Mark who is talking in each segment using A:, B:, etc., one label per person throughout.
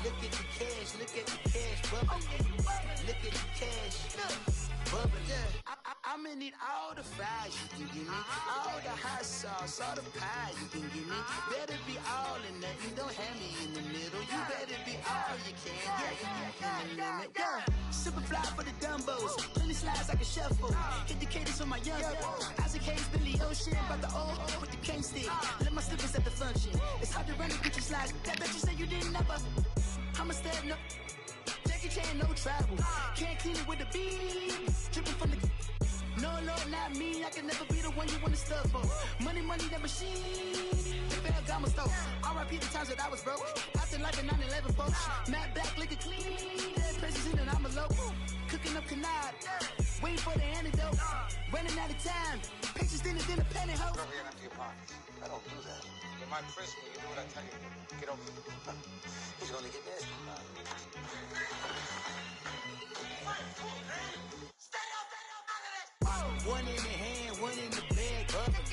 A: Look at the cash bubbling. Look at the cash bubbling. I'ma need all the fries you can give me, all the hot sauce, all the pie you can give me. Better be all in nothing, don't have me in the middle. You better be all you can, yeah, in the limit. Yeah, super fly for the Dumbos, plenty slides like a shuffle. Hit the cadence on my young Isaac Hayes, Billy Ocean, about the old with the cane stick. Let my slippers at the function. It's hard to run the Gucci slides. That bet you say you didn't never. I'ma stand up. Jackie Chan, no travel. Can't clean it with the beat. Dripping from the. No, Lord, not me. I can never be the one you wanna stuff for. Money, that machine. The Ferragamo store. R.I.P. the times that I was broke. Acting like a 9/11 folks. Matte black, liquor clean. Dead presents in and I'm a local. Cooking up canard. Waiting for the antidote. Running out of time. Patience than a penny hoe.
B: Over here and empty your pockets. I don't do that. You might press me. You do what I tell you. Get over here. He's gonna get this.
A: One in the hand, one in the bag, bubbling.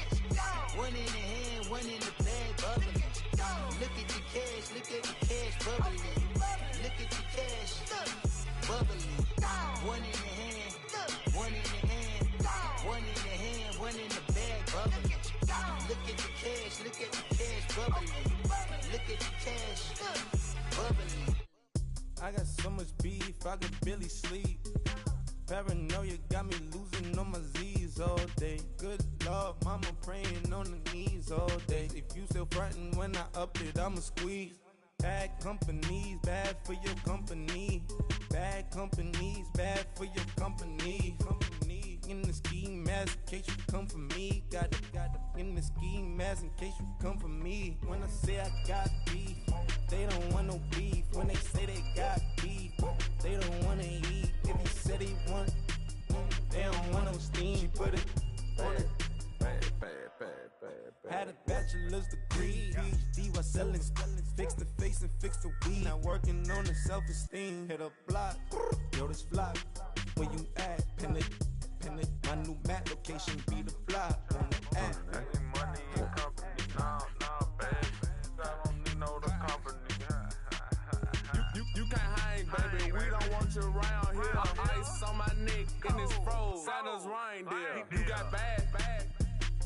A: One in the hand, one in the bag, bubbling. Look at the cash bubbling. Look at the cash bubbling. One in the hand, one in the hand, one in the hand, one in the bag, bubbling. Look at the cash bubbling. Look at the cash bubbling.
C: I got so much beef, I could barely sleep. Paranoia got me losing on my Z's all day. Good Lord, mama praying on the knees all day. If you still frontin' when I up it, I'ma squeeze. Bad companies, bad for your company. Bad companies, bad for your company. In the ski mask in case you come for me. Got it in the ski mask in case you come for me. When I say I got beef, they don't want no beef. When they say they got beef, they don't wanna eat. If you said they want, they don't want no steam. She put it on it. Had a bachelor's degree, PhD while selling. Fix the face and fix the weed. Now working on the self-esteem. Hit a block, yo this flock. Where you at? Pin it. My new mat location be the fly on the app.
D: I need money and company, nah, baby. I don't need no other company. You can't hang, baby. We don't want you around here. Ice on my neck in this froze. Santa's reindeer. You got bad.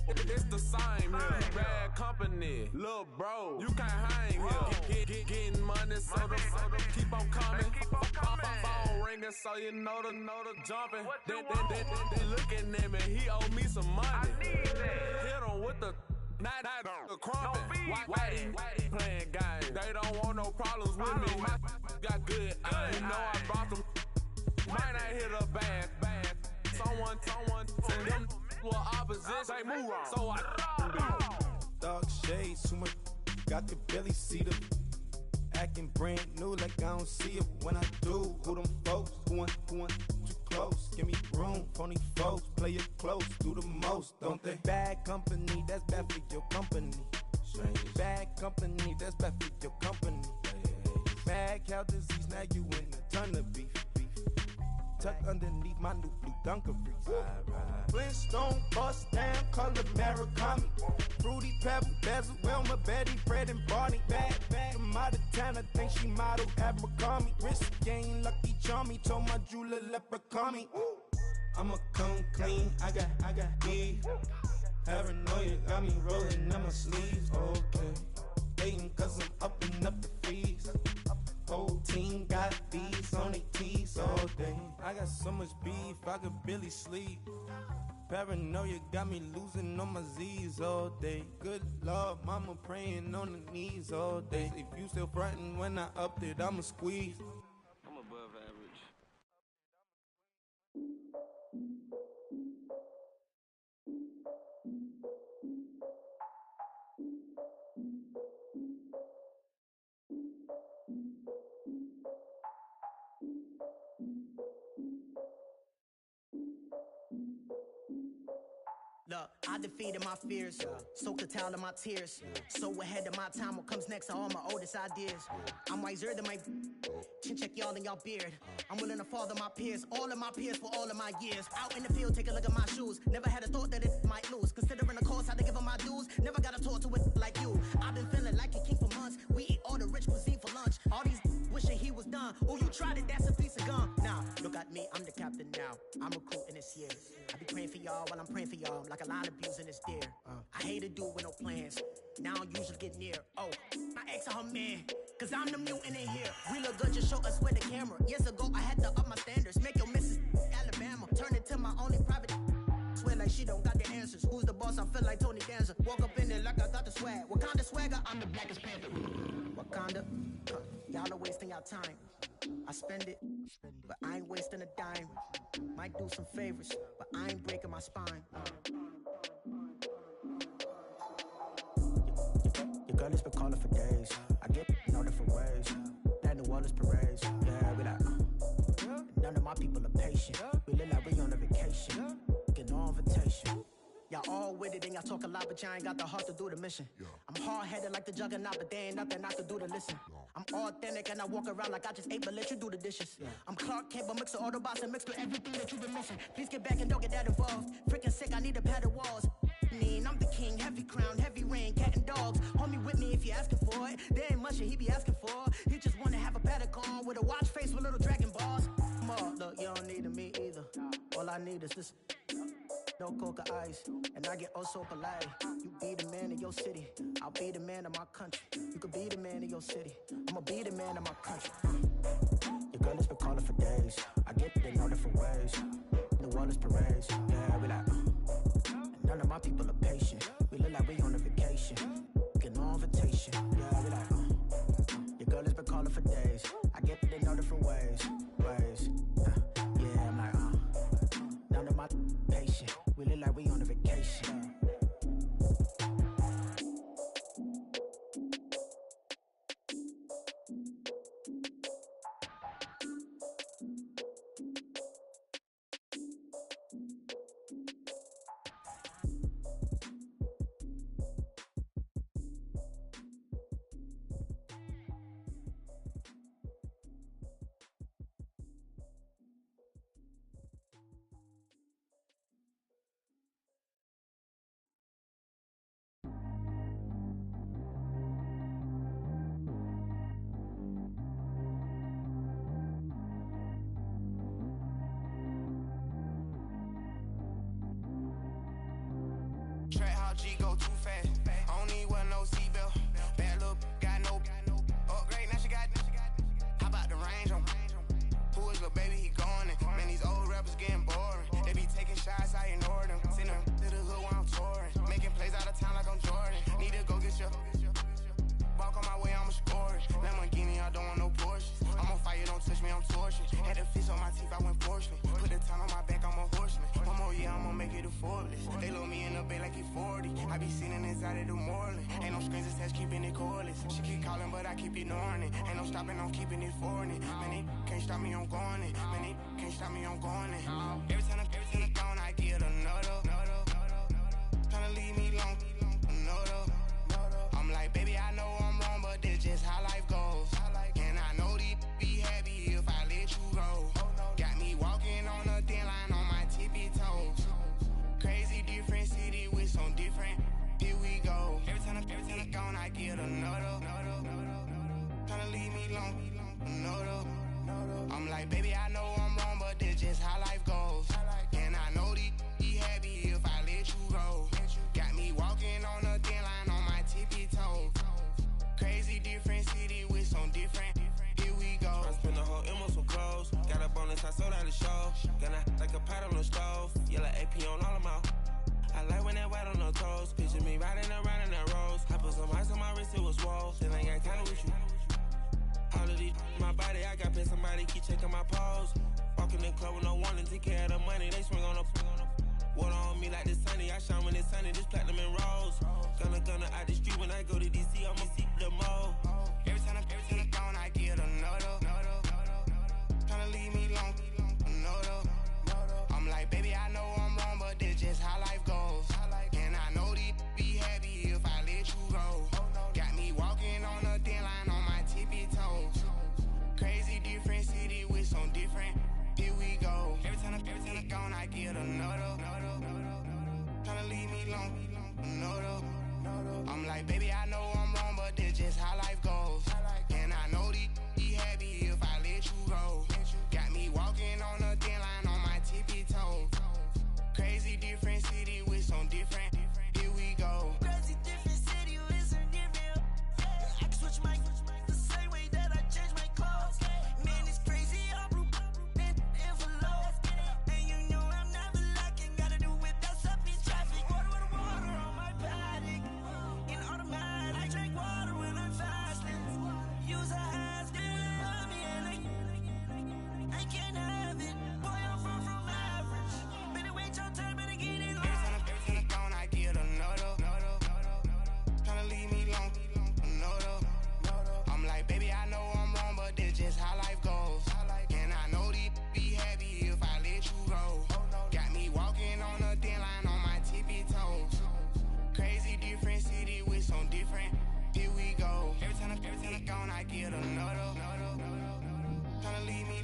D: It's the same here. Bad company, lil' bro. You can't hang here. Getting money, so the keep on coming. Phone ringing, so you know the jumping. They looking at me, he owe me some money. Hit him with the not the crumpin'. Why they playing games? They don't want no problems with me. My got good aim. You know I brought them. Might not hit a bad. Someone send them for opposition. They move wrong. So I
C: dark shades, too much. Got the belly see them. Acting brand new like I don't see it when I do. Who them folks? Who want too close? Give me room, phony folks. Play it close, do the most, don't they? Bad company, that's bad for your company. Bad company, that's bad for your company. Mad cow disease, now you in a ton of beef. Tuck underneath my new blue Dunkaroos. Flintstone bust down, color Murakami. Fruity Pebble, Bezel, Wilma, Betty, Fred and Barney. Bad from out of town, I think she model Abercrombie. Wrist game, Lucky Charmy, told my jeweler leprechaun me. I'ma come clean, I got beef. Paranoia got me rolling on my sleeves. Okay, hating cause I'm upping up the fees. Whole team got these on their tees all day. I got so much beef, I could barely sleep. Paranoia got me losing on my Z's all day. Good Lord, mama praying on the knees all day. If you still frontin' when I upped it, I'ma squeeze.
E: I'm above average.
F: Look, I defeated my fears, soaked the towel in my tears. So ahead of my time, what comes next are all my oldest ideas. I'm wiser than my chin check y'all in y'all beard. I'm willing to father my peers, all of my peers for all of my years. Out in the field, take a look at my shoes. Never had a thought that it might lose. Considering the cost, how to give them my dues. Never got to talk to it like you. I've been feeling like a king for months. We eat all the rich cuisine for lunch. All these wish tried it, that's a piece of gum. Now, look at me, I'm the captain now. I'm recruiting this year. I be praying for y'all while I'm praying for y'all. Like a line abusing this deer. I hate a dude with no plans. Now I don't usually get near. Oh, my ex are her man. Cause I'm the mutant in here. We look good, just show us where the camera. Years ago, I had to up my standards. Make your missus Alabama. Turn it to my only private. Swear like she don't got the answers. Who's the boss? I feel like Tony Danza. Walk up in there like I got the swag. Wakanda swagger, I'm the blackest panther. Wakanda, y'all are wasting your time. I spend it, but I ain't wasting a dime. Might do some favors, but I ain't breaking my spine. Your girl has been calling for days. I get in all different ways. That New Orleans parades. Yeah, we like, none of my people are patient. We live like we on a vacation. Get no invitation. Y'all all with it and y'all talk a lot, but y'all ain't got the heart to do the mission. I'm hard-headed like the juggernaut, but there ain't nothing I can do to listen. I'm authentic and I walk around like I just ate, but let you do the dishes. I'm Clark Kent, but mix the Autobots and mix with everything that you've been missing. Please get back and don't get that involved. Freaking sick, I need a pad of walls. I'm the king, heavy crown, heavy rain, cat and dogs. Homie with me if you're asking for it. There ain't much that he be asking for. He just wanna have a paddock on with a watch face with little dragon balls. Look, you don't need me either. All I need is this. No coca ice, and I get oh so polite. You be the man of your city, I'll be the man of my country. You could be the man of your city, I'ma be the man of my country. Your girl has been calling for days. I get it in all different ways. New Orleans parades, yeah, we like. None of my people are patient. We look like we on a vacation. Get no invitation, yeah, we like. Your girl has been calling for days. I get it in all different ways. Yeah, I'm like, none of my patient. We look like we on a vacation.
G: Track how G go too fast. I don't need one no seatbelt. Bad little got no upgrade. Now she got. How about the range on? Who is the baby? He going in. Man, these old rappers getting boring. They be taking shots, I ignore them. Send them to the hood while I'm touring. Making plays out of town like I'm Jordan. Need to go get your. Walk on my way, I'ma score it. Lamborghini, I don't want no Porsches. I'm on fire, don't touch me, I'm torching. Had the fish on my teeth, I went fortunate. Put the time on my back, I'm a horseman. One more year, I'ma make it a Forbes. They load me in the bay like he 40. I be sitting inside of the Moreland. Ain't no strings attached, keeping it cordless. She keep calling, but I keep ignoring it. Ain't no stopping, I'm keeping it foreign. Man, it can't stop me, I'm going it. Man, it can't stop me, I'm going it. Every time I'm gone, I get another. Tryna leave me long, another. I'm like, baby, I know I'm wrong, but this just how life goes. And I know these be happy if I let you go. Got me walking on a thin line on my tippy toes. Crazy different city with some different. Here we go. Every time I'm gone, I get another. Tryna leave me long, another. I'm like, baby, I know I'm wrong, but this just how life goes. And I know these be happy if I let you go. Got me walking on a thin line on my tippy toes. Crazy different city with some different. Here we go. I spend the whole M on some clothes. Got a bonus, I sold out the show. Gonna like a pot on the stove. Yellow AP on all of my. I like when that white on the toes. Picture me riding around in that rose. I put some ice on my wrist, it was swole. Then I got kinda with you. All of these my body, I got paid somebody keep checking my pose. Walking in the club with no warning, take care of the money. They swing on the. Water on me like the sunny, I shine when it's sunny, this platinum and rose. Gonna out the street when I go to DC, I'ma see the mall. Every time I'm gone, I get another. Tryna leave me long, another. I'm like, baby, I know I'm wrong, but this just how life goes. And I know these be happy if I let you go. Got me walking on a thin line on my tippy toes. Crazy different city with some different. Here we go. Every time I'm gone, I get another. Tryna leave me long, another. I'm like, baby, I know I'm wrong, but this just how life goes. And I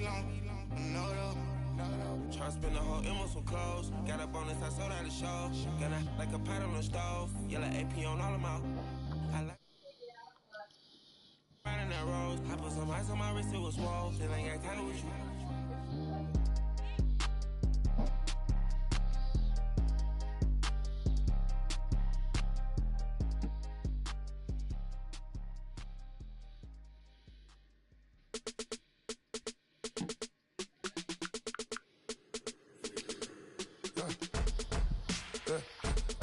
G: long. No, though.
H: Tryna spend the whole M on some clothes. Got a bonus, I sold out the show. Got a, like a pot on the stove. Yellow AP on all of my. I like riding that rose. I put some ice on my wrist, it was swole. Still ain't got time with you.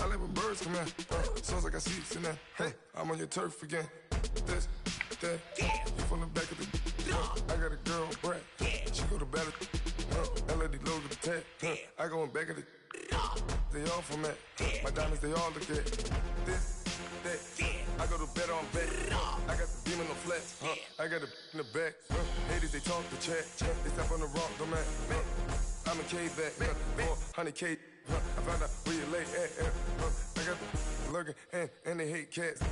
I: I like when birds come in. Sounds like I see it in there. Hey, I'm on your turf again. This, that, you from the back of the. I got a girl, Brad. She go to battle. LED logo the tag. I go in back of the. They all from that. My diamonds, they all look at. This, that. I go to bed on bed. I got the beam in the flat. I got the in the back. Haters, they talk the chat. They step on the rock, the man. I'm a K-back. 400K. I found out where you lay at. I got the lurking and they hate cats.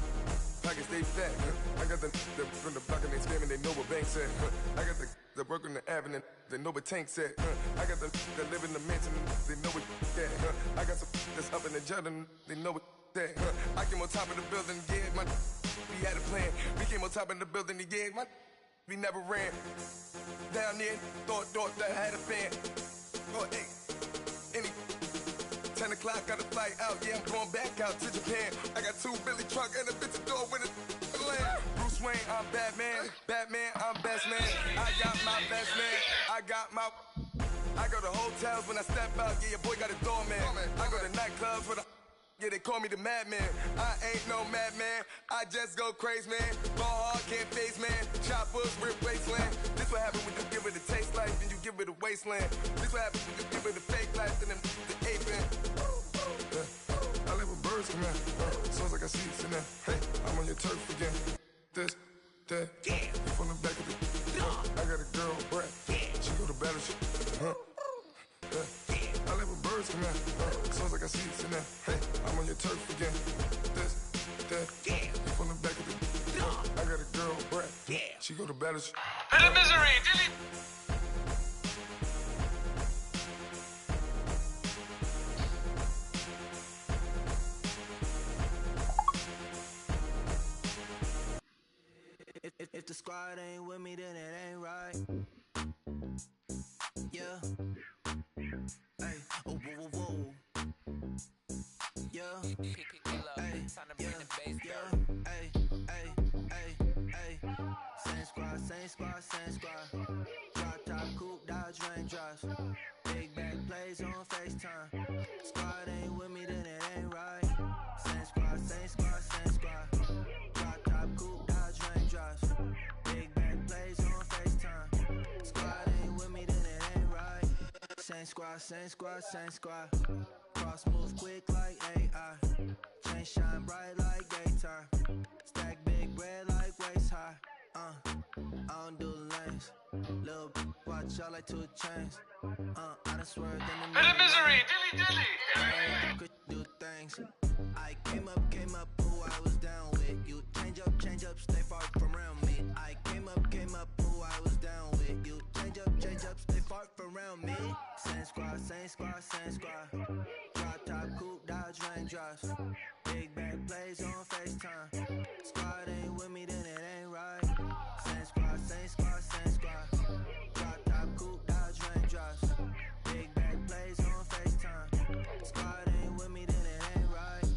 I: Pockets stay fat. I got the from the block and they scamming, they know what banks at. I got the work on the avenue, they know what tanks at. I got the live in the mansion, they know what that. I got some that's up in the jungle, they know what that. I came on top of the building, yeah, we had a plan. We came on top of the building, yeah, we never ran. Down there, thought that I had a fan. Oh, hey, any 10 o'clock, got a flight out, yeah, I'm going back out to Japan. I got 2 Billy truck and a bitch door with a land. Bruce Wayne, I'm Batman. Batman, I'm best man. I got my best man. I go to hotels when I step out, yeah, your boy got a doorman. I go to nightclubs with a yeah, they call me the madman. I ain't no madman. I just go crazy, man. Ball hard, can't face, man. Choppers, rip wasteland. This what happen when you give it a taste life and you give it a wasteland. This what happen when you give it a fake life and then the aping. I live with birds come in. Sounds like I see it in there. Hey, I'm on your turf again. This, that, you from the back of the. I got a girl, Brad. She go to battle. I live with birds come in. Sounds like I see it in there. Hey, I'm on your turf again. This, that, you from the back of the. I got a girl, Brad. She go to battle.
D: Bit of misery, delete.
F: If the squad ain't with me, then it ain't right. Yeah. Hey, oh, whoa, whoa, whoa. Yeah. Hey, yeah, yeah. Hey, hey. Same squad. Drop top, coupe, Dodge raindrops. Big back plays on FaceTime. Squad ain't with me, then it ain't right. Same squad. Drop top, coupe, Dodge raindrops. Big back plays on FaceTime. Squad ain't with me, then it ain't right. Same squad. Cross move quick like AI. Chain shine bright like daytime. Stack big bread like waist high. I don't do lanes. Little watch out like 2 chains. I done swerved in the
D: Bit of misery, dilly.
F: Could do things. I came up, who I was down with. You change up, stay far from around me. I came up, who I was down with. You change up, stay far from around me. Same squad. Drop top, coupe, Dodge raindrops. Big back plays on FaceTime. Squad ain't with me, then it ain't right. Same squad. Drop top, coupe, Dodge raindrops. Big back plays on FaceTime. Squad ain't with me, then it ain't right.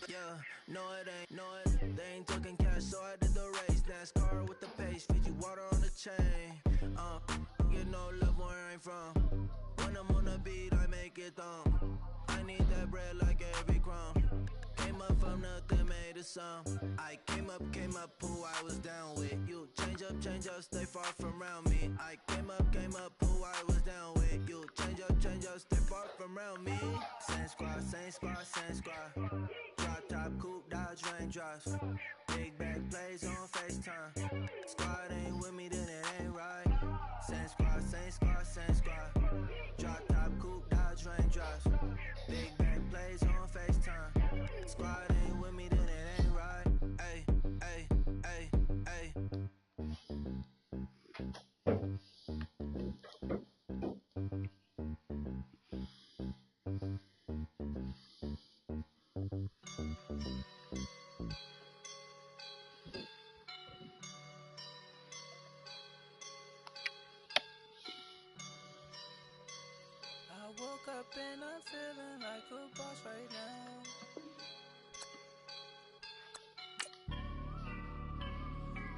F: Yeah, no it ain't. They ain't talking cash, so I did the race. NASCAR with the pace, feed you water on the chain. Get no love where I ain't from. When I'm on the beat, I make it thumb. I need that bread like every crumb. Came up from nothing, made a sum. I came up, who I was down with. You change up, stay far from around me. I came up, who I was down with. You change up, stay far from around me. Same squad. Drop top, coupe, Dodge raindrops. Big back plays on FaceTime. Squad ain't with me, then it ain't right. Same squad. Drop top, coupe, Dodge raindrops. Big back plays on FaceTime. Squad ain't with me, then it ain't right. Ay.
J: up and I'm feeling like a boss right now.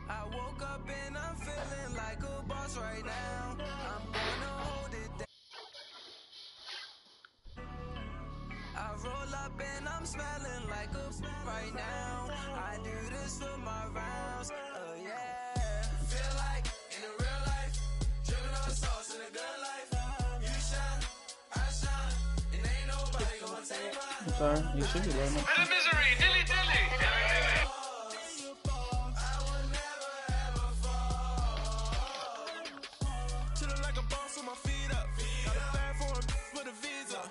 J: I woke up and I'm feeling like a boss right now. I'm gonna hold it down. I roll up and I'm smelling like a right now. I do this for my rounds. Oh yeah. Feel like in the real life, dripping on the sauce in a good life. You shine, I shine, and ain't nobody gonna take my.
K: Sorry, you should be learning.
D: The misery, dilly dilly.
J: Chillin' like a boss with my feet up. Got a bag for a with a visa.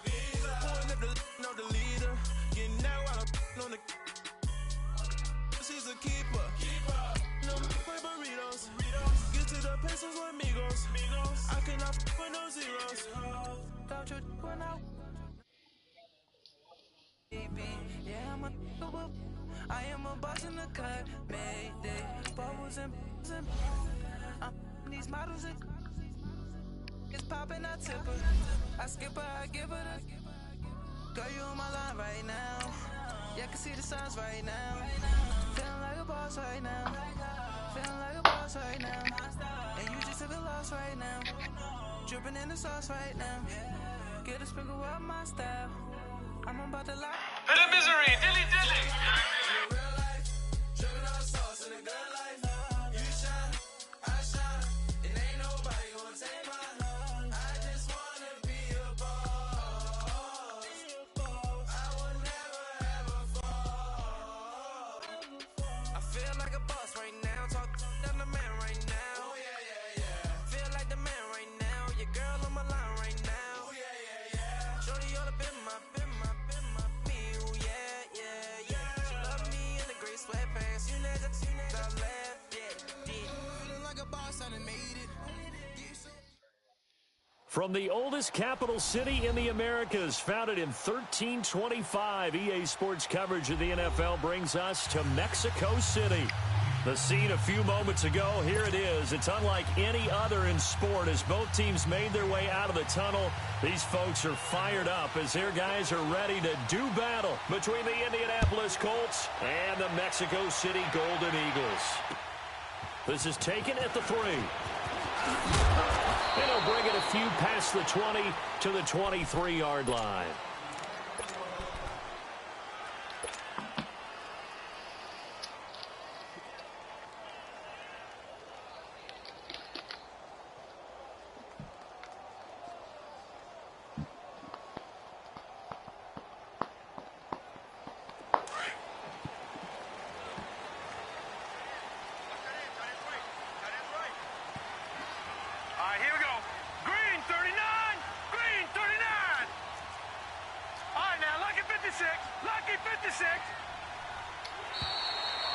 J: Pulling up the leader. Getting that while I'm on the. She's a keeper. No burritos. Get to the pesos with amigos. I cannot with no zeros. Doubt you when out. Yeah, I am a boss in the cut. Mayday. Bubbles and these models are. It's poppin', I tip her. I skip her, I give her the. Girl, you on my line right now. Yeah, I can see the signs right now. Feeling like a boss right now. Feeling like a boss right now. And you just took a loss right now. Dripping in the sauce right now. Get a sprinkle up my style. I'm about to lie.
D: The misery, dilly dilly.
J: In real life, dripping on sauce in a good life. You shine, I shine, and ain't nobody gonna take my.
L: From the oldest capital city in the Americas, founded in 1325, EA Sports coverage of the NFL brings us to Mexico City. The scene a few moments ago, here it is. It's unlike any other in sport as both teams made their way out of the tunnel. These folks are fired up as their guys are ready to do battle between the Indianapolis Colts and the Mexico City Golden Eagles. This is taken at the 3. And he'll bring it a few past the 20 to the 23-yard line.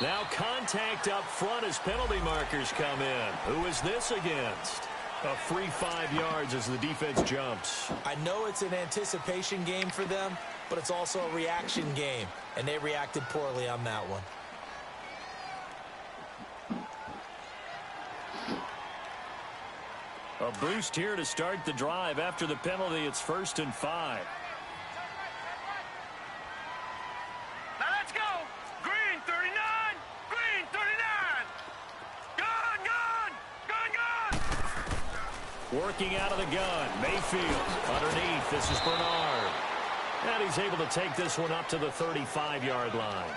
L: Now contact up front as penalty markers come in. Who is this against? A free 5 yards as the defense jumps.
M: I know it's an anticipation game for them, but it's also a reaction game, and they reacted poorly on that one.
L: A boost here to start the drive. After the penalty, it's 1st and 5. Working out of the gun. Mayfield underneath. This is Bernard. And he's able to take this one up to the 35-yard line.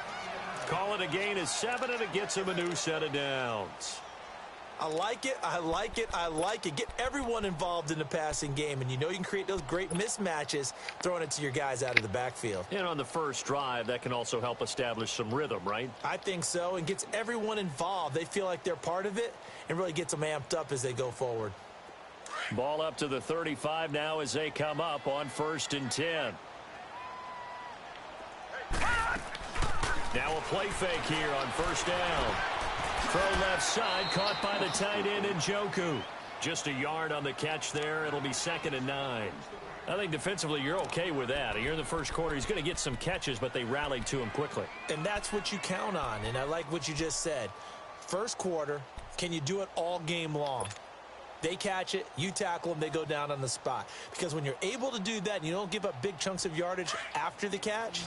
L: Call it a gain of 7, and it gets him a new set of downs.
M: I like it. I like it. I like it. Get everyone involved in the passing game, and you know you can create those great mismatches throwing it to your guys out of the backfield.
L: And on the first drive, that can also help establish some rhythm, right?
M: I think so, and gets everyone involved. They feel like they're part of it and really gets them amped up as they go forward.
L: Ball up to the 35 now as they come up on 1st and 10. Now a play fake here on 1st down. Throw left side, caught by the tight end Njoku. Just a yard on the catch there. It'll be 2nd and 9. I think defensively you're okay with that. Here in the first quarter, he's going to get some catches, but they rallied to him quickly.
M: And that's what you count on, and I like what you just said. First quarter, can you do it all game long? They catch it, you tackle them, they go down on the spot. Because when you're able to do that and you don't give up big chunks of yardage after the catch,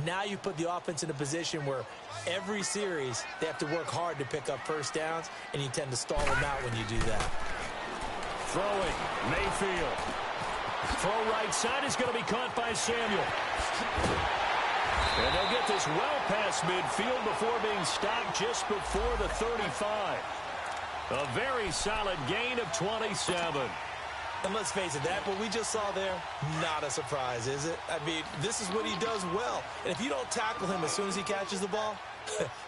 M: now you put the offense in a position where every series they have to work hard to pick up first downs, and you tend to stall them out when you do that.
L: Throwing, Mayfield. Throw right side is going to be caught by Samuel. And they'll get this well past midfield before being stopped just before the 35. A very solid gain of 27.
M: And let's face it, that what we just saw there, not a surprise, is it? I mean, this is what he does well. And if you don't tackle him as soon as he catches the ball,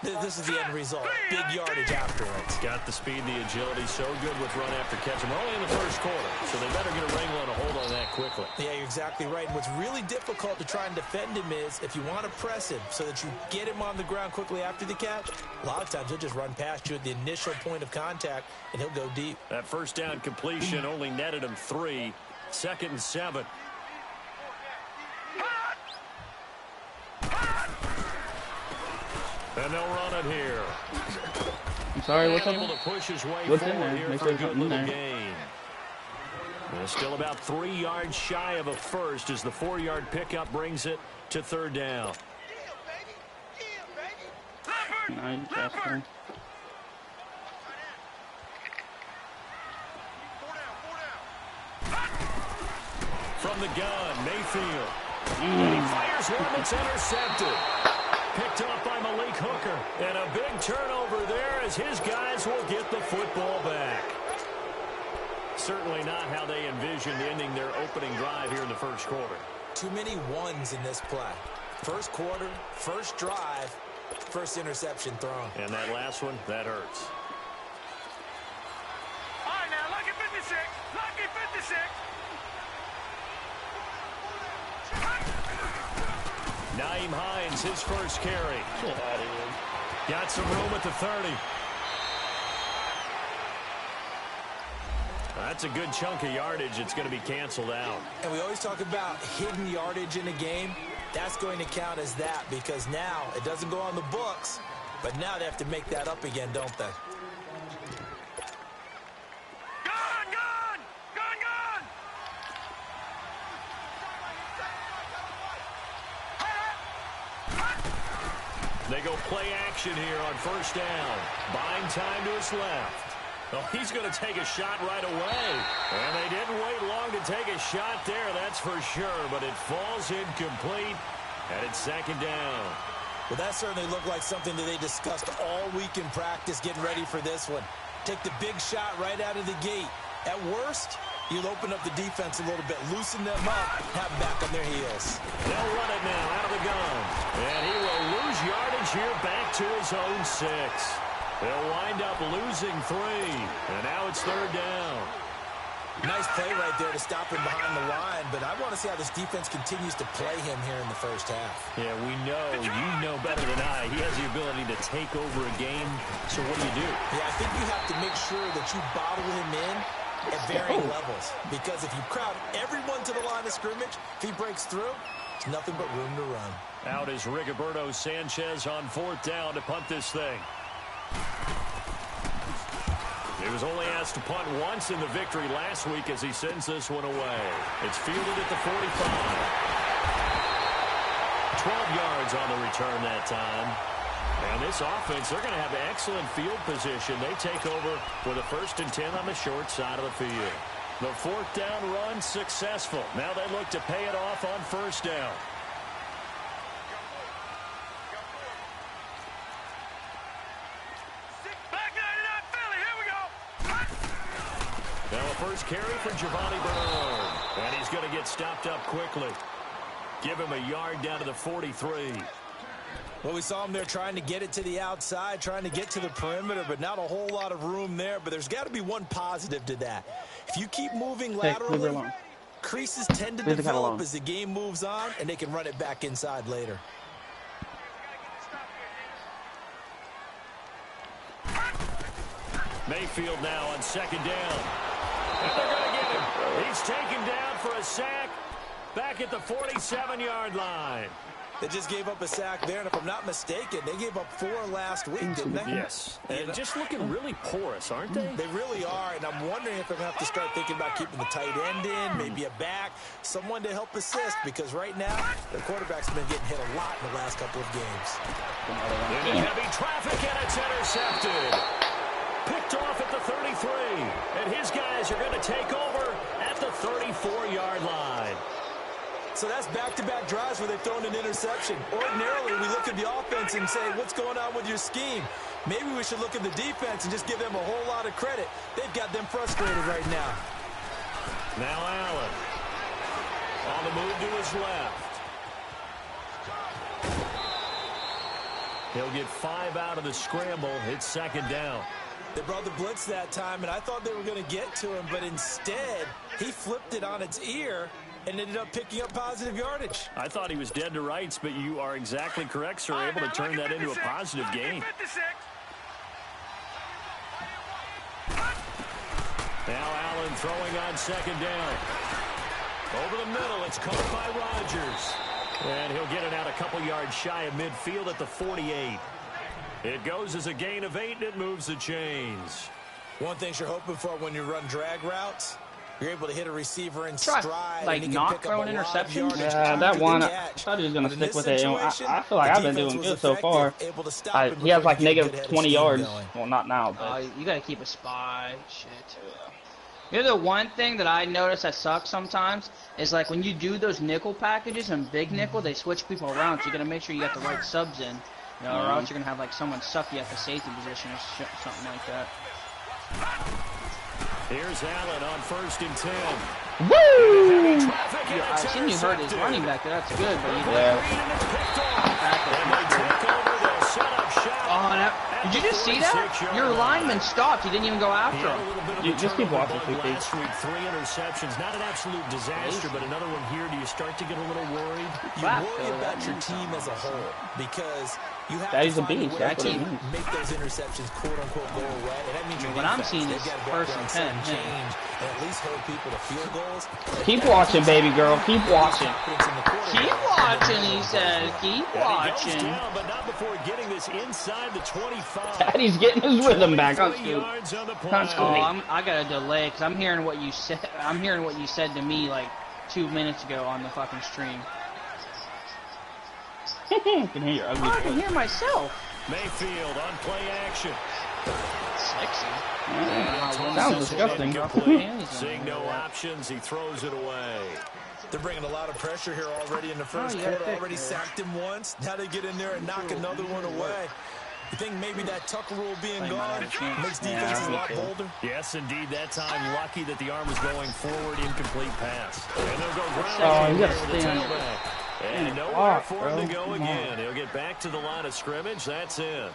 M: this is the end result. Big yardage afterwards.
L: Got the speed, the agility, so good with run after catch. And we're only in the first quarter, so they better get a wrangle and a hold on that quickly.
M: Yeah, you're exactly right. And what's really difficult to try and defend him is if you want to press him so that you get him on the ground quickly after the catch, a lot of times he'll just run past you at the initial point of contact, and he'll go deep.
L: That first down completion only netted him 3. 2nd and 7. And they'll run it here.
K: I'm sorry, what's
L: able to push his way
K: what's
L: forward
K: in there?
L: here
K: Make
L: for
K: sure
L: a good
K: something in
L: little
K: there.
L: gain. They're still about 3 yards shy of a first as the 4-yard pickup brings it to 3rd down.
K: Nice, Jasper.
L: From the gun, Mayfield. He fires one that's intercepted. Picked off by Malik Hooker. And a big turnover there as his guys will get the football back. Certainly not how they envisioned ending their opening drive here in the first quarter.
M: Too many ones in this play. First quarter, first drive, first interception thrown.
L: And that last one, that hurts.
D: All right, now, lucky 56. Lucky 56.
L: Naeem Hines, his first carry. Got some room at the 30. That's a good chunk of yardage. It's going to be canceled out.
M: And we always talk about hidden yardage in a game. That's going to count as that because now it doesn't go on the books, but now they have to make that up again, don't they?
L: They go play action here on first down. Buying time to his left. Oh, he's going to take a shot right away. And they didn't wait long to take a shot there, that's for sure. But it falls incomplete, and it's 2nd down.
M: Well, that certainly looked like something that they discussed all week in practice getting ready for this one. Take the big shot right out of the gate. At worst, you'll open up the defense a little bit, loosen them up, have them back on their heels.
L: They'll run it now out of the gun. And he will lose yardage here back to his own 6. They'll wind up losing 3. And now it's 3rd down.
M: Nice play right there to stop him behind the line, but I want to see how this defense continues to play him here in the first half.
L: Yeah, we know, you know better than I, he has the ability to take over a game. So what do?
M: Yeah, I think you have to make sure that you bottle him in at varying levels. Because if you crowd everyone to the line of scrimmage, if he breaks through, it's nothing but room to run.
L: Out is Rigoberto Sanchez on 4th down to punt this thing. He was only asked to punt once in the victory last week as he sends this one away. It's fielded at the 45. 12 yards on the return that time. And this offense, they're going to have excellent field position. They take over with a 1st and 10 on the short side of the field. The 4th down run successful. Now they look to pay it off on 1st down. Now a first carry for Giovanni Bernard. And he's going to get stopped up quickly. Give him a yard down to the 43.
M: Well, we saw him there trying to get it to the outside, trying to get to the perimeter, but not a whole lot of room there. But there's got to be one positive to that. If you keep moving laterally, creases tend to develop as the game moves on, and they can run it back inside later.
L: Mayfield now on 2nd down. And they're going to get him. He's taken down for a sack back at the 47-yard line.
M: They just gave up a sack there, and if I'm not mistaken, they gave up 4 last week, didn't they?
L: Yes. And just looking really porous, aren't they?
M: They really are, and I'm wondering if I'm going to have to start thinking about keeping the tight end in, maybe a back, someone to help assist, because right now, the quarterback's been getting hit a lot in the last couple of games.
L: In heavy traffic, and it's intercepted. Picked off at the 33, and his guys are going to take over at the 34-yard line.
M: So that's back-to-back drives where they've thrown an interception. Ordinarily, we look at the offense and say, what's going on with your scheme? Maybe we should look at the defense and just give them a whole lot of credit. They've got them frustrated right now.
L: Now Allen on the move to his left. He'll get 5 out of the scramble. It's second down.
M: They brought the blitz that time, and I thought they were going to get to him, but instead, he flipped it on its ear and ended up picking up positive yardage.
L: I thought he was dead to rights, but you are exactly correct, sir. Able to turn that into a positive gain. Now Allen throwing on second down. Over the middle, it's caught by Rodgers. And he'll get it out a couple yards shy of midfield at the 48. It goes as a gain of 8, and it moves the chains.
M: One thing you're hoping for when you run drag routes, you're able to hit a receiver in stride.
N: Like, not throwing interceptions?
K: Yeah, that one, I thought he was going to stick with it. I feel like I've been doing good so far. He has like negative 20 yards. Well, not now, but.
N: You got to keep a spy. Shit. You know, the one thing that I notice that sucks sometimes is like when you do those nickel packages and big nickel, they switch people around. So you got to make sure you got the right subs in. You know, or else you're going to have like someone suck you at the safety position or something like that.
L: Here's Allen on 1st and 10.
N: Woo! I've seen you hurt his running back there. That's good, but you did you just see that? Your lineman stopped. He didn't even go after him.
K: You just keep watching,
L: last week, 3 interceptions. Not an absolute disaster, but another one here. Do you start to get a little worried?
M: You worry about your team as a whole because you have
K: to
M: find
K: a way
M: to make those interceptions quote-unquote go away. And that means your
N: what I'm seeing is 1st and 10.
M: Change and at least hold people to field goals.
K: Keep watching, baby girl. Keep watching.
N: Keep watching, he says. Keep watching.
L: Down, but not before getting this inside the 25.
K: Daddy's getting his rhythm back.
N: I got a delay because I'm hearing what you said. I'm hearing what you said to me like 2 minutes ago on the fucking stream.
K: I can hear your ugly voice.
N: I can hear myself.
L: Mayfield on play action.
N: Sexy.
K: Sounds disgusting.
L: Seeing no options, he throws it away.
M: They're bringing a lot of pressure here already in the first quarter. Already sacked him once. Now they get in there and knock another one away. You think maybe that Tucker rule being gone makes defenses a lot bolder?
L: Yes, indeed. That time, lucky that the arm was going forward, incomplete pass. And they'll go ground.
K: Oh, you gotta stay on it.
L: And nowhere for him to go again. He'll get back to the line of scrimmage. That's it.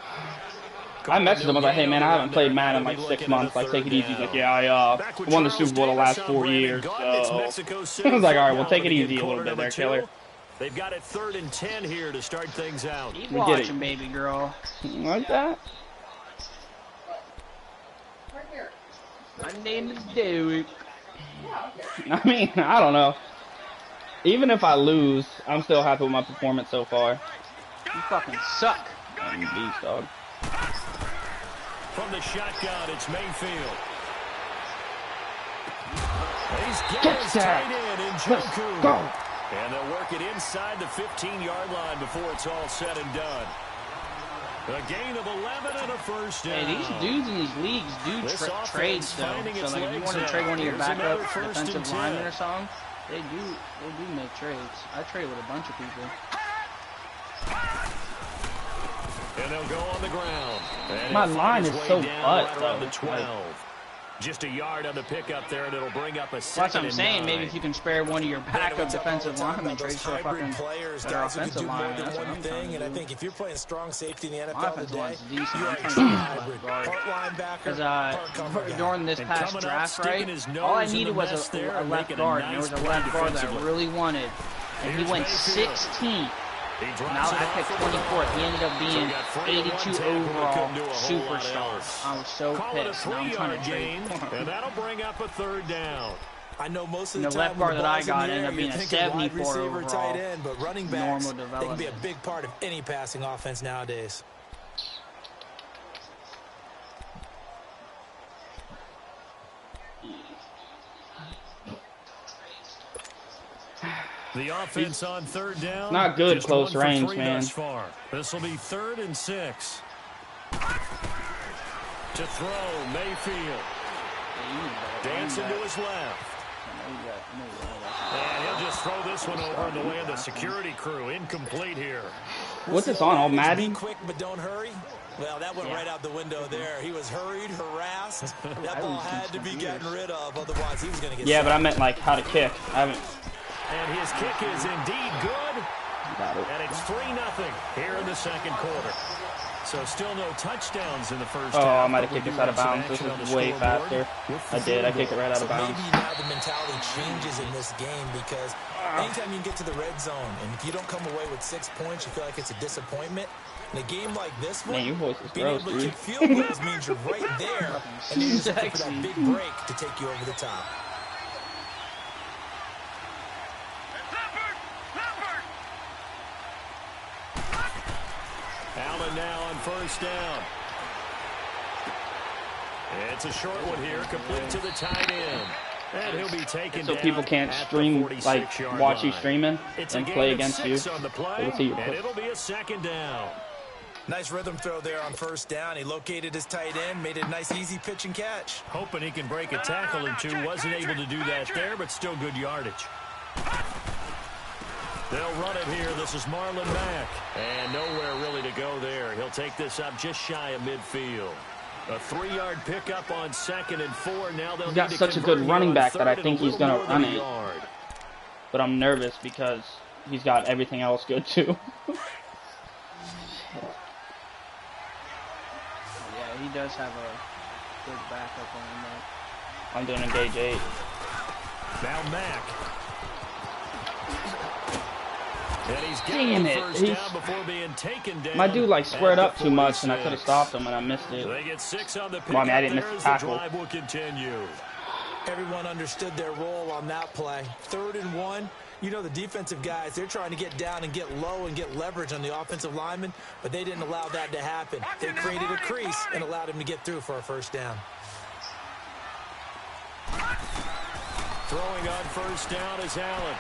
K: I messaged him. I was like, hey, man, I haven't played Madden in like 6 months. Like, take it easy. He's like, yeah, I won the Super Bowl the last 4 years. So I was like, all right, well, take it easy a little bit there, Killer.
L: They've got it 3rd and 10 here to start things out.
N: Keep watching, baby girl.
K: Like that?
N: My name is Derek.
K: I mean, I don't know. Even if I lose, I'm still happy with my performance so far.
N: You fucking suck.
K: I'm a beast, dog.
L: From the shotgun, it's Mayfield. He's
K: Get that.
L: Let's
K: go.
L: And they'll work it inside the 15-yard line before it's all said and done. A gain of 11 and a first down.
N: Hey, these dudes in these leagues do trades, though. So, like, if you want to trade one of your backup defensive linemen or something, they do make trades. I trade with a bunch of people.
L: And they'll go on the ground. And
K: my line is so butt, though.
L: The 12. Just a yard on the pickup there, and it'll bring up a second.
N: That's what I'm saying. Maybe if you can spare one of your backup defensive linemen, trade for a fucking better offensive lineman. That's what I'm trying to do.
M: And I think if you're playing strong safety in the NFL today,
N: you're part linebacker, because during this past draft, right, all I needed was a left guard, and there was a left guard that I really wanted, and he went 16. Now I picked 24th. He ended up being 82 overall superstar. I was so pissed. Now I'm trying to trade.
L: And that'll bring up a 3rd down.
M: I know most of the
N: the
M: time
N: left guard that I got ended up being a
M: wide
N: 74
M: receiver,
N: overall.
M: tight end, but running backs,
N: Normal
M: they can be a
N: development.
M: big part of any passing offense nowadays.
L: The offense on third down.
K: Not good close range, man.
L: This will be 3rd and 6. To throw, Mayfield. Dancing to his left. And he'll just throw this one over in the way of the security crew. Incomplete here.
K: What's this on? All Madden?
M: Be quick, but don't hurry. Well, that went right out the window there. He was hurried, harassed. That ball had to be getting rid of, otherwise he was going to get
K: Yeah,
M: sacked.
K: but I meant like how to kick. I haven't.
L: And his kick is indeed good.
K: Got it.
L: And it's 3-0 here in the second quarter. So still no touchdowns in the first
K: Oh,
L: half.
K: I might have kicked this out of bounds. This is way faster. I did. I kicked it right out of bounds.
M: Maybe now the mentality changes in this game because anytime you can get to the red zone and if you don't come away with 6 points, you feel like it's a disappointment. In a game like this one,
K: Man, your voice is
M: being
K: gross,
M: able to
K: dude.
M: kick field goals means you're right there and you're just looking for that big break to take you over the top.
L: Allen now on first down. It's a short one here, complete to the tight end. And he'll be taken
K: So
L: down
K: people can't
L: at
K: stream,
L: the
K: like,
L: 46-yard
K: watch you
L: line.
K: streaming
L: It's
K: and
L: a
K: play
L: gain of
K: against you.
L: 6 on the play,
K: We'll see you
L: and it'll be a second down.
M: Nice rhythm throw there on first down. He located his tight end, made it a nice easy pitch and catch.
L: Hoping he can break a tackle or two. Wasn't able to do that there, but still good yardage. They'll run it here. This is Marlon Mack. And nowhere really to go there. He'll take this up just shy of midfield. A 3-yard pickup on 2nd and 4. Now they'll
K: He's got
L: need to
K: such a good
L: convert
K: running
L: on
K: back that I
L: 3rd and
K: think
L: a
K: he's
L: little
K: going
L: more
K: to run
L: than a
K: it.
L: yard.
K: But I'm nervous because he's got everything else good too.
N: Yeah, he does have a good backup on that.
K: I'm doing engage 8.
L: Now Mack. And he's
K: Damn it.
L: first down before being taken down.
K: My dude like squared
L: at
K: up
L: the
K: too much and I could have
L: 46.
K: stopped him and I missed it.
L: They get 6 on the
K: Well, I mean, I
L: pickup
K: didn't miss
L: there
K: the
L: as
K: tackle.
L: drive will continue.
M: Everyone understood their role on that play. 3rd and 1. You know the defensive guys, they're trying to get down and get low and get leverage on the offensive lineman, but they didn't allow that to happen. They created a crease and allowed him to get through for a first down.
L: Throwing on first down is Allen.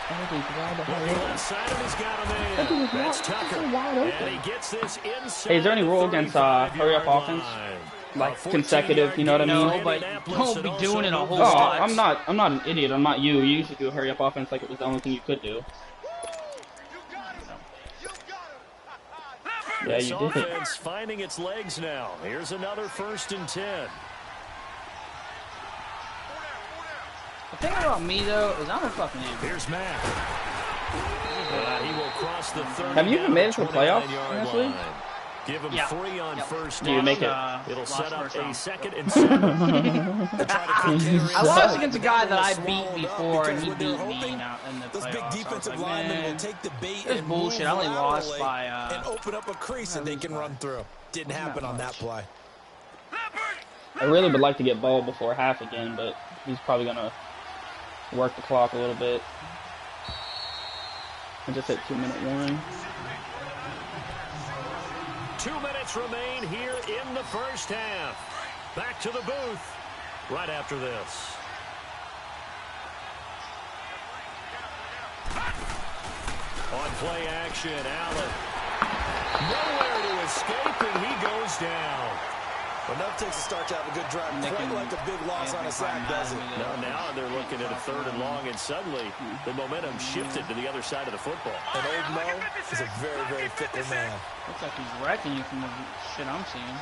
L: Looking left side of he's got him in. That's Tucker. And he gets this inside.
K: Hey, is there any rule against hurry up offense? Like consecutive, you know what I mean?
N: No, but don't be doing it a whole
K: Oh,
N: lot.
K: I'm not an idiot. I'm not you. You used to do a hurry up offense like it was the only thing you could do. Yeah, you did.
L: Offense finding its legs now. Here's another 1st and 10.
N: The thing about me though is I'm a fucking idiot.
L: Here's Mack. He will cross the 30.
K: Have you even made it to the playoffs, honestly?
L: Give him 3 on first
K: Do you
L: down.
K: make it?
L: It'll set up a 2nd and 7.
N: I lost against a guy that I beat before, and he beat me in the
M: Those
N: playoffs.
M: big defensive linemen will take the bait
N: It's
M: and
N: bullshit.
M: move
N: I only lost
M: laterally
N: by
M: and open up a crease that they can run through. Didn't happen on that play.
K: I really would like to get Ball before half again, but he's probably gonna work the clock a little bit. I just hit 2-minute warning.
L: 2 minutes remain here in the first half. Back to the booth right after this. On play action, Allen. Nowhere to escape, and he goes down.
M: Enough takes a start to have a good drive. Quite like a big loss on a sack, does it?
L: Now they're looking at a 3rd and long, and suddenly the momentum shifted to the other side of the football.
M: And old Mo is a very, very fickle man.
N: Looks like he's wrecking you from the shit I'm seeing.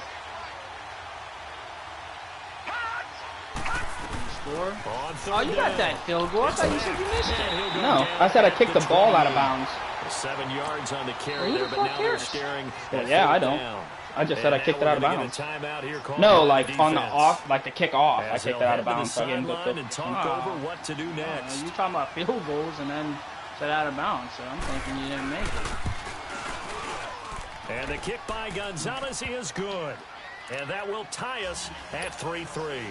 N: Score? Oh, you got that field goal. I thought you said you missed it.
K: No, I said I kicked the ball out of bounds.
L: 7 yards on the carry there, but now they're staring.
K: Well, yeah, I don't. I just said I kicked it out of bounds. No, like on the off, like the kick off, I kicked it out of bounds. So I didn't go
L: and talk over what to do next.
N: You talking about field goals and then said out of bounds, so I'm thinking you didn't make it.
L: And the kick by Gonzalez is good. And that will tie us at 3-3.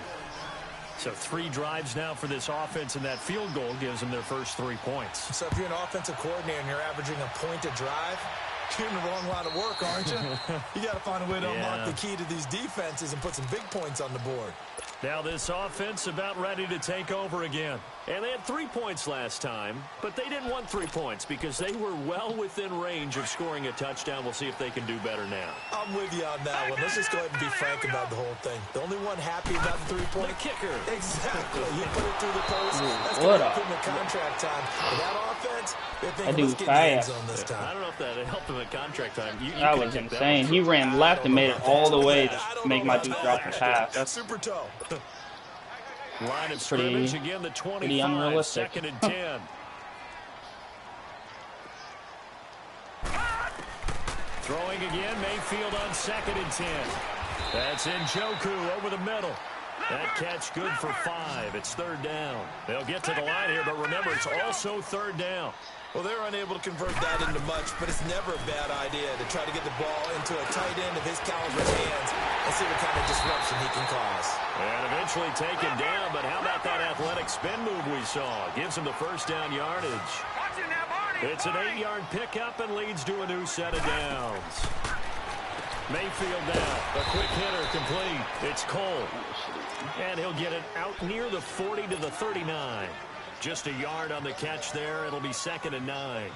L: So 3 drives now for this offense, and that field goal gives them their first 3 points.
M: So if you're an offensive coordinator and you're averaging a point a drive, you're in the wrong line of work, aren't you? You got to find a way to unlock the key to these defenses and put some big points on the board.
L: Now this offense about ready to take over again. And they had 3 points last time, but they didn't want 3 points because they were well within range of scoring a touchdown. We'll see if they can do better now.
M: I'm with you on that one. Let's just go ahead and be frank about the whole thing. The only one happy about the 3-point.
L: The kicker.
M: Exactly. You put it through the post. That's going to help him in contract time. With that offense, they think let's get hands on this time.
L: I don't know if that helped him in contract time.
K: That was insane. He ran left and made it all the way to make my dude drop the pass. That's
M: super tough.
L: Line of scrimmage again, the 25,
K: unrealistic.
L: 2nd and 10. Throwing again, Mayfield on 2nd and 10. That's Njoku over the middle. That catch good for 5. It's 3rd down. They'll get to the line here, but remember, it's also 3rd down.
M: Well, they're unable to convert that into much, but it's never a bad idea to try to get the ball into a tight end of his caliber's hands and see what kind of disruption he can cause.
L: And eventually taken down, but how about that athletic spin move we saw? Gives him the 1st down yardage. It's an 8-yard pickup and leads to a new set of downs. Mayfield down. A quick hitter complete. It's Cole. And he'll get it out near the 40 to the 39. Just a yard on the catch there. It'll be 2nd and 9.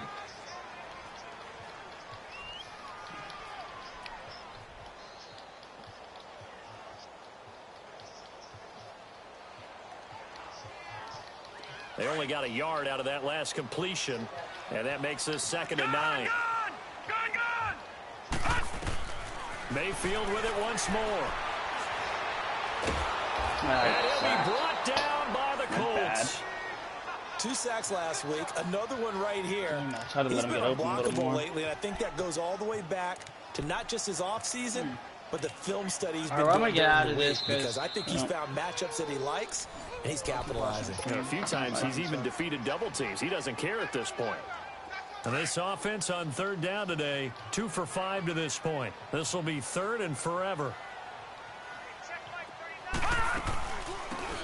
L: They only got a yard out of that last completion, and that makes this 2nd and 9. Mayfield with it once more. And he'll be brought down by the Colts.
M: 2 sacks last week, another one right here.
K: He's been
M: unblockable lately, and I think that goes all the way back to not just his offseason, but the film study he's been doing.
N: I'm gonna get out of this
M: because I think he's found matchups that he likes, and he's capitalizing.
L: A few times he's even defeated double teams. He doesn't care at this point. And this offense on 3rd down today, 2 for 5 to this point. This will be 3rd and forever.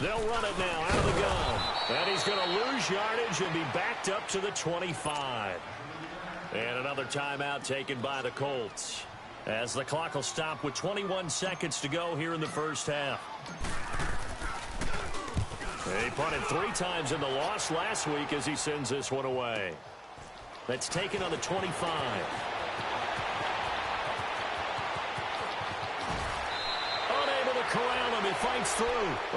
L: They'll run it now out of the gun. And he's going to lose yardage and be backed up to the 25. And another timeout taken by the Colts, as the clock will stop with 21 seconds to go here in the 1st half. He punted 3 times in the loss last week as he sends this one away. That's taken on the 25. Unable to corral him. He fights through.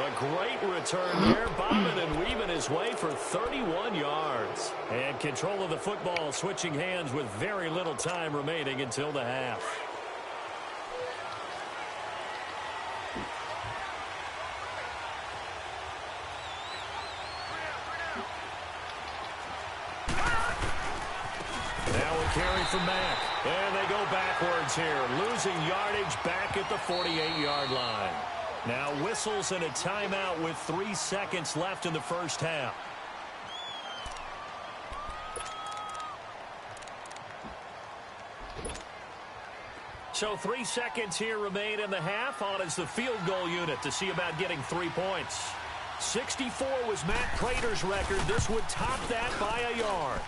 L: A great return there. Bobbing and weaving his way for 31 yards. And control of the football switching hands with very little time remaining until the half. Carry from Mack. And they go backwards here. Losing yardage back at the 48-yard line. Now whistles and a timeout with 3 seconds left in the 1st half. So 3 seconds here remain in the half. On is the field goal unit to see about getting 3 points. 64 was Matt Prater's record. This would top that by a yard.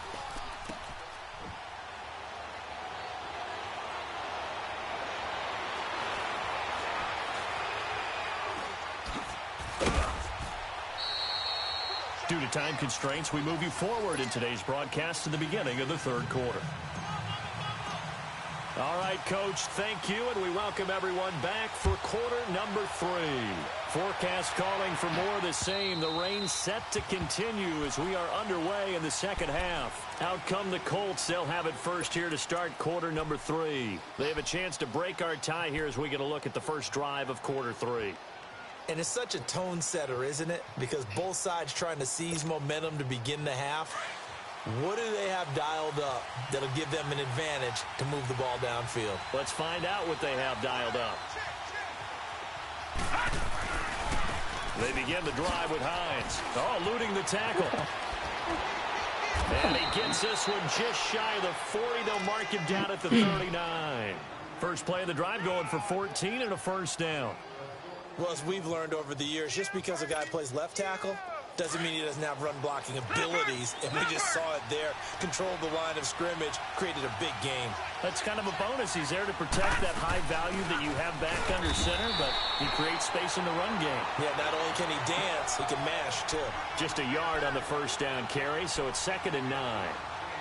L: Due to time constraints, we move you forward in today's broadcast to the beginning of the 3rd quarter. All right, Coach, thank you, and we welcome everyone back for quarter number 3. Forecast calling for more of the same. The rain set to continue as we are underway in the 2nd half. Out come the Colts. They'll have it first here to start quarter number 3. They have a chance to break our tie here as we get a look at the first drive of quarter 3.
M: And it's such a tone setter, isn't it? Because both sides trying to seize momentum to begin the half. What do they have dialed up that'll give them an advantage to move the ball downfield?
L: Let's find out what they have dialed up. They begin the drive with Hines. Oh, eluding the tackle. And he gets this one just shy of the 40. They'll mark him down at the 39. First play of the drive going for 14 and a 1st down.
M: Well, as we've learned over the years, just because a guy plays left tackle doesn't mean he doesn't have run-blocking abilities, and we just saw it there. Controlled the line of scrimmage, created a big game.
L: That's kind of a bonus. He's there to protect that high value that you have back under center, but he creates space in the run game.
M: Yeah, not only can he dance, he can mash, too.
L: Just a yard on the first down carry, so it's 2nd and 9.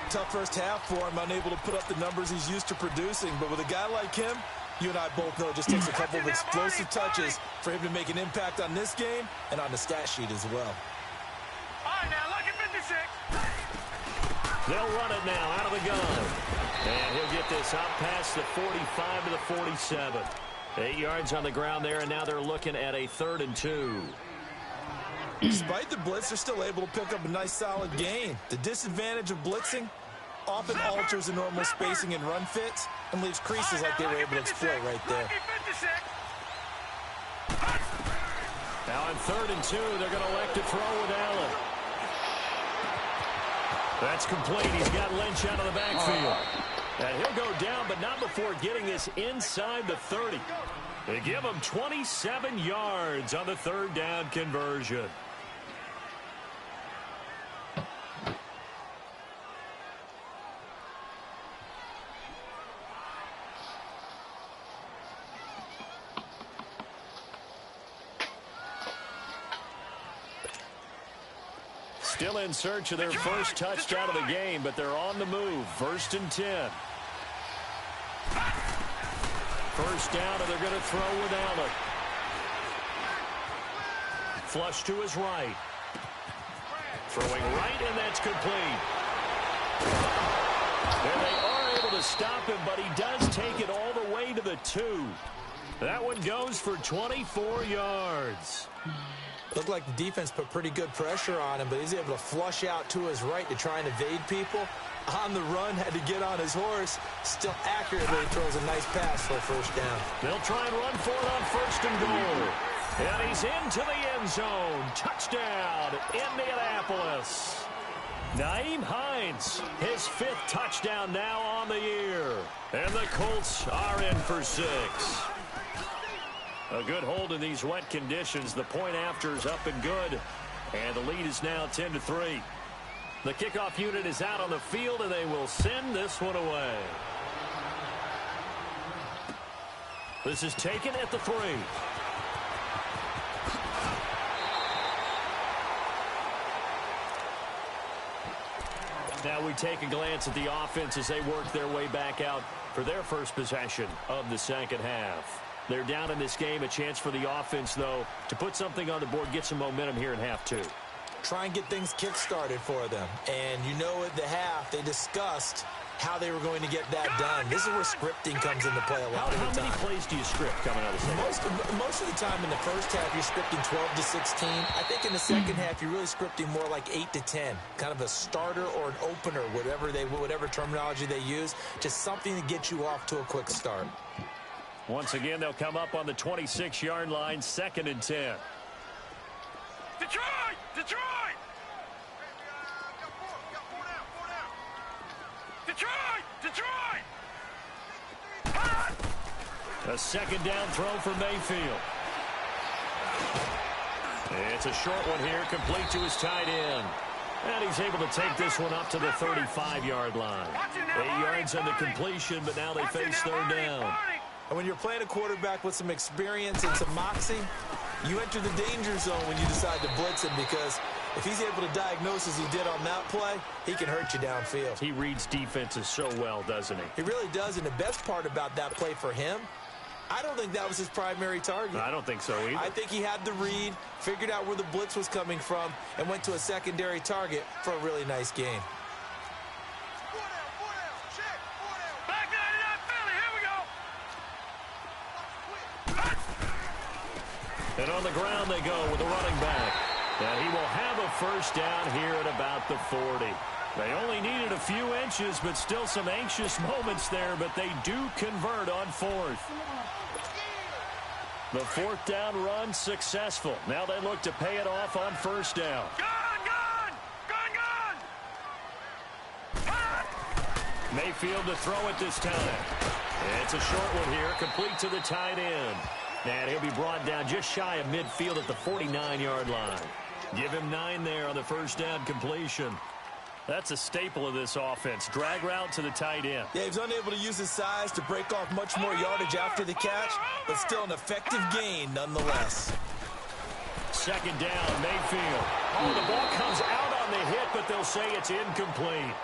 M: Tough first half for him, unable to put up the numbers he's used to producing, but with a guy like him, you and I both know it just takes a couple of explosive touches for him to make an impact on this game and on the stat sheet as well.
D: All right, now, look at 56.
L: They'll run it now out of the gun. And he'll get this out past the 45 to the 47. 8 yards on the ground there, and now they're looking at a 3rd and 2.
M: Despite the blitz, they're still able to pick up a nice solid gain. The disadvantage of blitzing often alters the normal spacing and run fits and leaves creases like they were able to exploit right there.
L: Now on 3rd and 2, they're going to elect to throw with Allen. That's complete. He's got Lynch out of the backfield. And he'll go down, but not before getting this inside the 30. They give him 27 yards on the 3rd down conversion. Still in search of their first touchdown of the game, but they're on the move. 1st and 10. First down, and they're going to throw with Allen. Flush to his right. Throwing right, and that's complete. And they are able to stop him, but he does take it all the way to the 2. That one goes for 24 yards.
M: Looked like the defense put pretty good pressure on him, but he's able to flush out to his right to try and evade people. On the run, had to get on his horse. Still accurately throws a nice pass for a first down.
L: They'll try and run for it on 1st and goal. And he's into the end zone. Touchdown, Indianapolis. Nyheim Hines, his 5th touchdown now on the year. And the Colts are in for 6. A good hold in these wet conditions. The point after is up and good. And the lead is now 10-3. The kickoff unit is out on the field, and they will send this one away. This is taken at the 3. Now we take a glance at the offense as they work their way back out for their first possession of the second half. They're down in this game. A chance for the offense, though, to put something on the board, get some momentum here in half 2.
M: Try and get things kick-started for them. And you know at the half, they discussed how they were going to get that done. This is where scripting comes into play a lot of the time.
L: How many plays do you script coming out of the second?
M: Most of the time in the first half, you're scripting 12 to 16. I think in the second half, you're really scripting more like 8 to 10. Kind of a starter or an opener, whatever terminology they use. Just something to get you off to a quick start.
L: Once again, they'll come up on the 26-yard line, 2nd and 10.
D: Detroit! Detroit! Detroit! Detroit!
L: A 2nd down throw for Mayfield. It's a short one here, complete to his tight end. And he's able to take this one up to the 35-yard line. 8 yards on the completion, but now they face 3rd down.
M: And when you're playing a quarterback with some experience and some moxie, you enter the danger zone when you decide to blitz him, because if he's able to diagnose as he did on that play, he can hurt you downfield.
L: He reads defenses so well, doesn't he?
M: He really does, and the best part about that play for him, I don't think that was his primary target.
L: I don't think so either.
M: I think he had the read, figured out where the blitz was coming from, and went to a secondary target for a really nice gain.
L: And on the ground they go with the running back. And he will have a first down here at about the 40. They only needed a few inches, but still some anxious moments there, but they do convert on 4th. The 4th down run successful. Now they look to pay it off on 1st down. Mayfield to throw it this time. It's a short one here, complete to the tight end. And he'll be brought down just shy of midfield at the 49-yard line. Give him 9 there on the first down completion. That's a staple of this offense. Drag route to the tight end.
M: Yeah, he's unable to use his size to break off much more yardage after the catch, but still an effective gain nonetheless.
L: Second down, Mayfield. Oh, the ball comes out on the hit, but they'll say it's incomplete.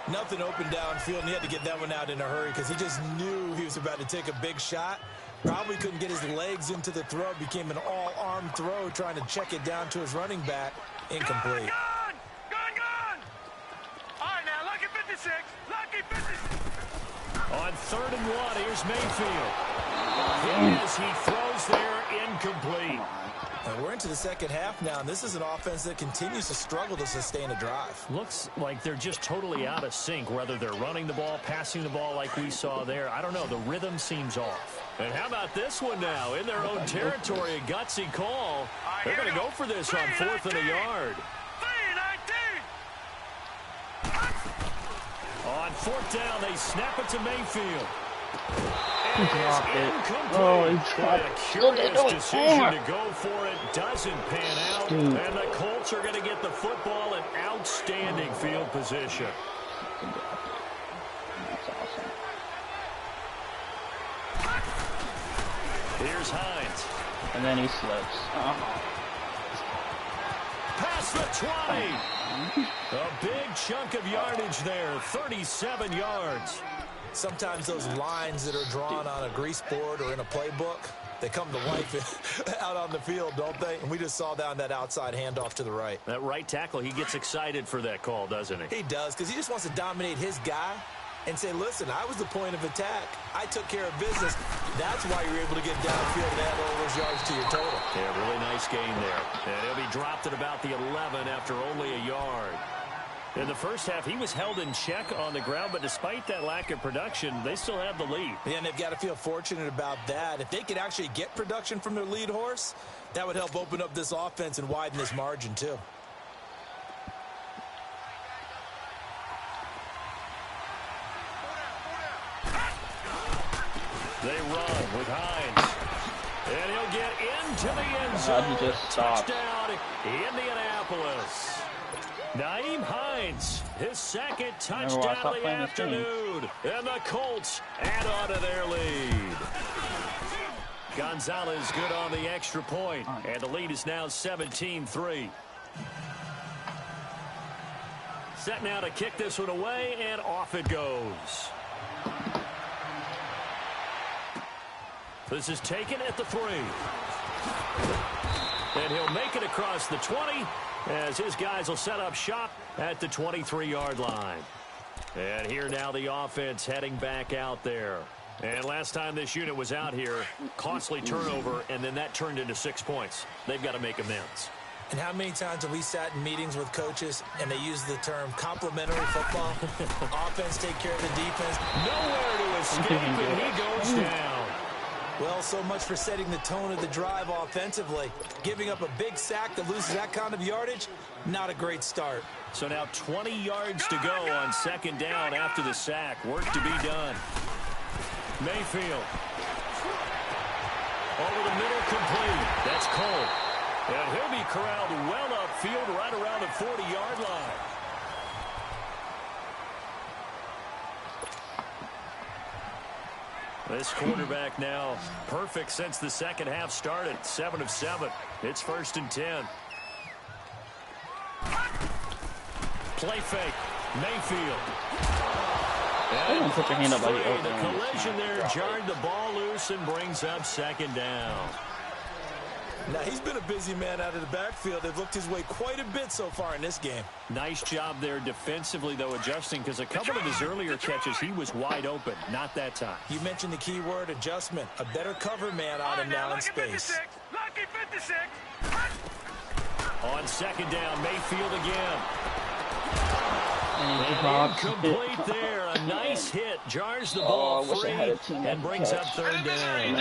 M: Nothing open downfield, and he had to get that one out in a hurry because he just knew he was about to take a big shot. Probably couldn't get his legs into the throw. Became an all-arm throw, trying to check it down to his running back. Incomplete.
L: On 3rd and 1, here's Mayfield. As he throws there, incomplete.
M: And we're into the second half now, and this is an offense that continues to struggle to sustain a drive.
L: Looks like they're just totally out of sync, whether they're running the ball, passing the ball like we saw there. I don't know. The rhythm seems off. And how about this one now? In their own territory, a gutsy call. They're going to go for this on 4th and a yard. On 4th down, they snap it to Mayfield.
K: He dropped it.
L: Oh, he dropped it. Curious decision to go for it. Doesn't pan out.
K: Dude.
L: And the Colts are going to get the football in outstanding field position.
K: That's awesome.
L: Here's Hines.
K: And then he slips.
L: Past the 20. A big chunk of yardage there. 37 yards.
M: Sometimes those lines that are drawn on a grease board or in a playbook, they come to life out on the field, don't they? And we just saw down that outside handoff to the right.
L: That right tackle, he gets excited for that call, doesn't he?
M: He does, because he just wants to dominate his guy and say, listen, I was the point of attack. I took care of business. That's why you're able to get downfield and add all those yards to your total.
L: Yeah, really nice gain there. And he'll be dropped at about the 11 after only a yard. In the first half, he was held in check on the ground, but despite that lack of production, they still have the lead.
M: Yeah, and they've got to feel fortunate about that. If they could actually get production from their lead horse, that would help open up this offense and widen this margin, too.
L: They run with Hines. And he'll get into the end zone.
K: He just stopped.
L: Touchdown, Indianapolis. Nyheim Hines, his second touchdown of the afternoon. And the Colts add on to their lead. Gonzalez good on the extra point. And the lead is now 17-3. Set now to kick this one away, and off it goes. This is taken at the 3. And he'll make it across the 20 as his guys will set up shop at the 23-yard line. And here now the offense heading back out there. And last time this unit was out here, costly turnover, and then that turned into 6 points. They've got to make amends.
M: And how many times have we sat in meetings with coaches and they use the term complementary football? Offense take care of the defense.
L: Nowhere to escape, and he goes down.
M: Well, so much for setting the tone of the drive offensively. Giving up a big sack that loses that kind of yardage, not a great start.
L: So now 20 yards to go on second down after the sack. Work to be done. Mayfield. Over the middle, complete. That's Cole. And he'll be corralled well upfield right around the 40-yard line. This quarterback now perfect since the second half started. 7 of 7. It's 1st and 10. Play fake. Mayfield.
K: And put your hand up like you
L: the collision there jarred the ball loose and brings up second down.
M: Now, he's been a busy man out of the backfield. They've looked his way quite a bit so far in this game.
L: Nice job there defensively, though, adjusting, because a couple of his earlier catches, he was wide open. Not that time.
M: You mentioned the key word, adjustment. A better cover man on him now in space.
G: Lucky 56.
L: On second down, Mayfield again.
K: Incomplete
L: there. A nice hit. Jars the ball free and brings up third down.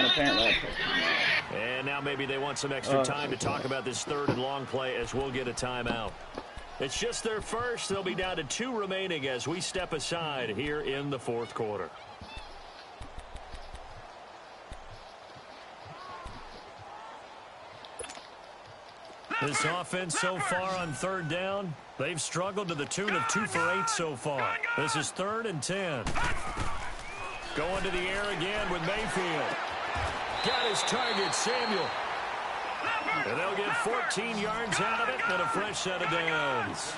L: And now maybe they want some extra time to talk about this third and long play as we'll get a timeout. It's just their first. They'll be down to 2 remaining as we step aside here in the fourth quarter. This offense so far on 3rd down, they've struggled to the tune of 2 for 8 so far. This is 3rd and 10. Going to the air again with Mayfield. Got his target, Samuel. And they'll get 14 yards out of it and a fresh set of downs.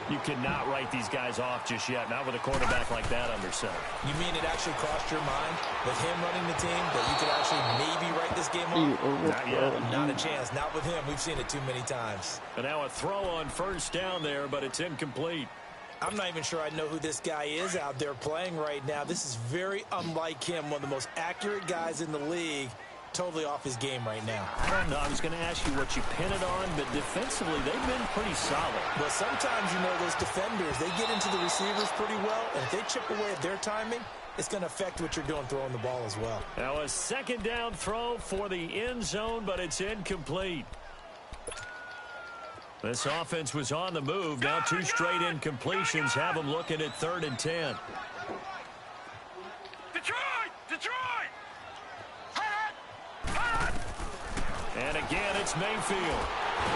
L: You cannot write these guys off just yet, not with a quarterback like that under center.
M: You mean it actually crossed your mind with him running the team that you could actually maybe write this game off?
L: Not yet.
M: Not a chance. Not with him. We've seen it too many times.
L: And now a throw on 1st down there, but it's incomplete.
M: I'm not even sure I know who this guy is out there playing right now. This is very unlike him, one of the most accurate guys in the league. Totally off his game right now.
L: I don't know. I was going to ask you what you pin it on, but defensively, they've been pretty solid.
M: Well, sometimes, you know, those defenders, they get into the receivers pretty well, and if they chip away at their timing, it's going to affect what you're doing throwing the ball as well.
L: Now a 2nd down throw for the end zone, but it's incomplete. This offense was on the move. Now 2 straight incompletions have them looking at 3rd and 10.
O: Detroit!
L: And again, it's Mayfield.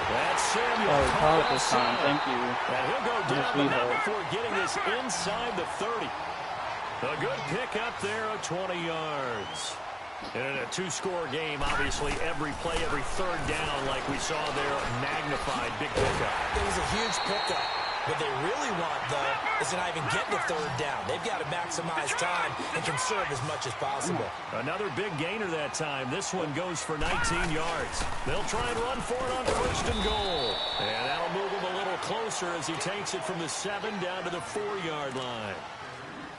L: That's Samuel.
K: Oh, caught it this time. Thank you.
L: And he'll go down the net before getting this inside the 30. A good pick up there of 20 yards. And in a 2-score game, obviously, every play, every 3rd down, like we saw there, magnified big pickup.
M: It was a huge pickup. What they really want, though, is to not even get the 3rd down. They've got to maximize time and conserve as much as possible.
L: Another big gainer that time. This one goes for 19 yards. They'll try and run for it on 1st and goal. And that'll move him a little closer as he takes it from the 7 down to the 4-yard line.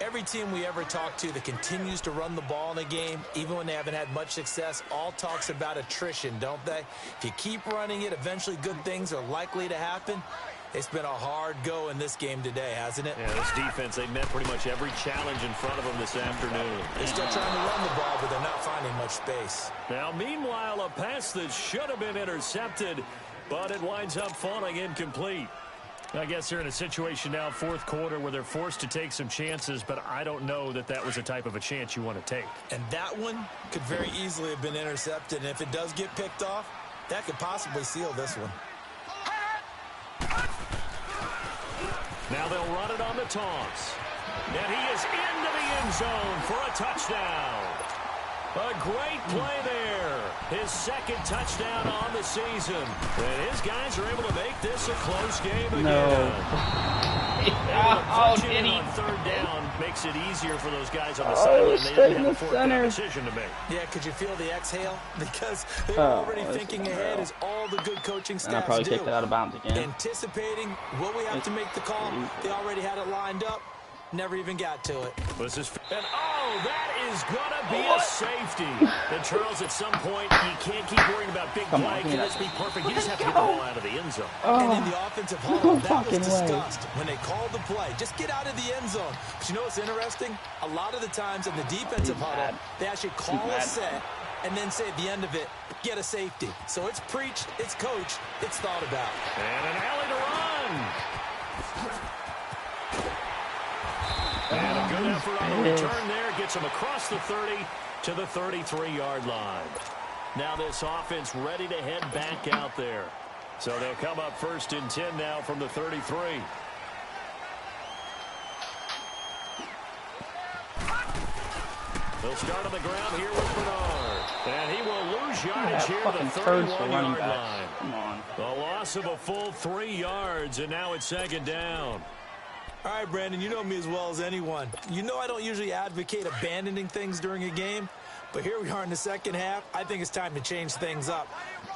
M: Every team we ever talk to that continues to run the ball in a game, even when they haven't had much success, all talks about attrition, don't they? If you keep running it, eventually good things are likely to happen. It's been a hard go in this game today, hasn't it?
L: Yeah, this defense, they met pretty much every challenge in front of them this afternoon.
M: They're still trying to run the ball, but they're not finding much space.
L: Now, meanwhile, a pass that should have been intercepted, but it winds up falling incomplete. I guess they're in a situation now, 4th quarter, where they're forced to take some chances, but I don't know that that was the type of a chance you want to take.
M: And that one could very easily have been intercepted, and if it does get picked off, that could possibly seal this one.
L: Now they'll run it on the toss. And he is into the end zone for a touchdown. A great play there. His 2nd touchdown on the season. And his guys are able to make this a close game again.
K: No.
L: On 3rd down makes it easier for those guys on the sideline. They didn't have a 4th down decision to make.
M: Yeah, could you feel the exhale? Because they're already thinking ahead as all the good coaching staffs do.
K: I'll probably take that out of bounds again.
M: Anticipating, will we have to make the call? They already had it lined up. Never even got to it.
L: This is, and that is going to be a safety. And Charles, at some point, you can't keep worrying about big play. Can this be perfect? You just have to get the ball out of the end zone.
M: And in the offensive huddle, that was discussed when they called the play. Just get out of the end zone. But you know what's interesting? A lot of the times in the defensive huddle, they actually call a set and then say at the end of it, get a safety. So it's preached, it's coached, it's thought about.
L: And an alley to run. And a good effort on the return there. Gets him across the 30 to the 33-yard line. Now this offense ready to head back out there. So they'll come up 1st and 10 now from the 33. They'll start on the ground here with Bernard. And he will lose yardage here at the 31-yard line.
K: Come on.
L: The loss of a full 3 yards, and now it's 2nd down.
M: All right, Brandon, you know me as well as anyone. You know I don't usually advocate abandoning things during a game, but here we are in the 2nd half. I think it's time to change things up.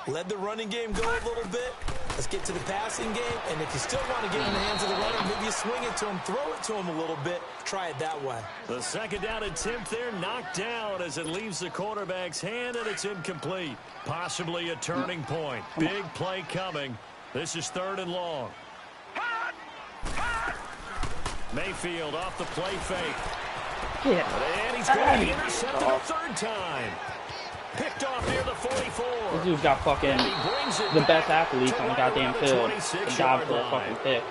M: Let the running game go a little bit. Let's get to the passing game, and if you still want to get in the hands of the runner, maybe you swing it to him, throw it to him a little bit, try it that way.
L: The 2nd down attempt there knocked down as it leaves the quarterback's hand, and it's incomplete. Possibly a turning point. Big play coming. This is 3rd and long. Mayfield off the play fake.
K: Yeah.
L: And he's going to be intercepted a 3rd time. Picked off near the 44.
K: This dude's got fucking the best athletes on the goddamn field. The job for a fucking pick.